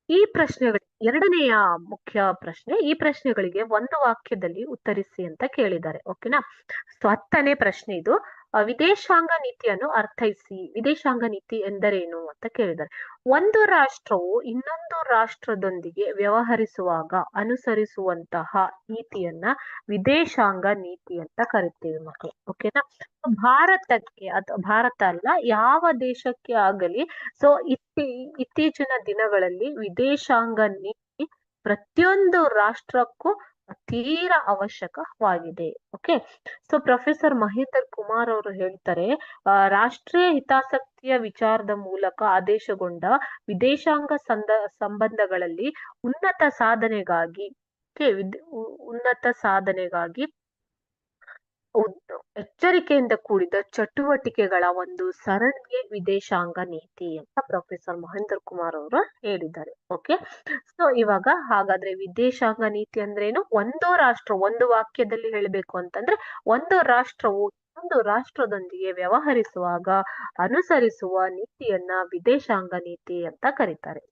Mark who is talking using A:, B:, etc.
A: ಈ ಪ್ರಶ್ನೆಗಳು ಎರಡನೆಯ ಮುಖ್ಯ ಪ್ರಶ್ನೆ, ಈ ಪ್ರಶ್ನೆಗಳಿಗೆ ಒಂದು ವಾಕ್ಯದಲ್ಲಿ ಉತ್ತರಿಸಿ ಅಂತ ಕೇಳಿದ್ದಾರೆ. ಓಕೆನಾ. ಸೊ 10ನೇ ಪ್ರಶ್ನೆ ಇದು. ವಿದೇಶಾಂಗ ನೀತಿಯನ್ನು ಅರ್ಥೈಸಿ. ವಿದೇಶಾಂಗ ನೀತಿ ಎಂದರೇನು ಅಂತ ಕೇಳಿದ್ದಾರೆ. ಒಂದು ರಾಷ್ಟ್ರವು ಇನ್ನೊಂದು ರಾಷ್ಟ್ರದೊಂದಿಗೆ ವ್ಯವಹರಿಸುವಾಗ ಅನುಸರಿಸುವಂತಹ ನೀತಿಯನ್ನ ವಿದೇಶಾಂಗ ನೀತಿ ಅಂತ ಕರಿತೀವಿ ಮಕ್ಕಳು. ಓಕೆನಾ. ಭಾರತಕ್ಕೆ ಭಾರತ ಅಲ್ಲ, ಯಾವ ದೇಶಕ್ಕೆ ಆಗಲಿ, ಸೊ ಇತ್ತೀಚಿನ ದಿನಗಳಲ್ಲಿ ವಿದೇಶಾಂಗ ನೀತಿ ಪ್ರತಿಯೊಂದು ರಾಷ್ಟ್ರಕ್ಕೂ ತೀರಾ ಅವಶ್ಯಕವಾಗಿದೆ. Okay. So professor Mahender Kumar ಅವರು ಹೇಳ್ತಾರೆ, ರಾಷ್ಟ್ರೀಯ ಹಿತಾಸಕ್ತಿಯ ವಿಚಾರದ ಮೂಲಕ ಆದೇಶಗೊಂಡ ವಿದೇಶಾಂಗ ಸಂಬಂಧಗಳಲ್ಲಿ ಉನ್ನತ ಸಾಧನೆಗಾಗಿ ಉನ್ನತ ಸಾಧನೆಗಾಗಿ ಎಚ್ಚರಿಕೆಯಿಂದ ಕೂಡಿದ ಚಟುವಟಿಕೆಗಳ ಒಂದು ಸರಣಿಯೇ ವಿದೇಶಾಂಗ ನೀತಿ ಅಂತ ಪ್ರೊಫೆಸರ್ ಮಹೇಂದರ್ ಕುಮಾರ್ ಅವರು ಹೇಳಿದ್ದಾರೆ. ಓಕೆ. ಸೊ ಇವಾಗ ಹಾಗಾದ್ರೆ ವಿದೇಶಾಂಗ ನೀತಿ ಅಂದ್ರೇನು? ಒಂದು ರಾಷ್ಟ್ರ, ಒಂದು ವಾಕ್ಯದಲ್ಲಿ ಹೇಳಬೇಕು ಅಂತಂದ್ರೆ, ಒಂದು ರಾಷ್ಟ್ರವು ಒಂದು ರಾಷ್ಟ್ರದೊಂದಿಗೆ ವ್ಯವಹರಿಸುವಾಗ ಅನುಸರಿಸುವ ನೀತಿಯನ್ನ ವಿದೇಶಾಂಗ ನೀತಿ ಅಂತ ಕರೀತಾರೆ.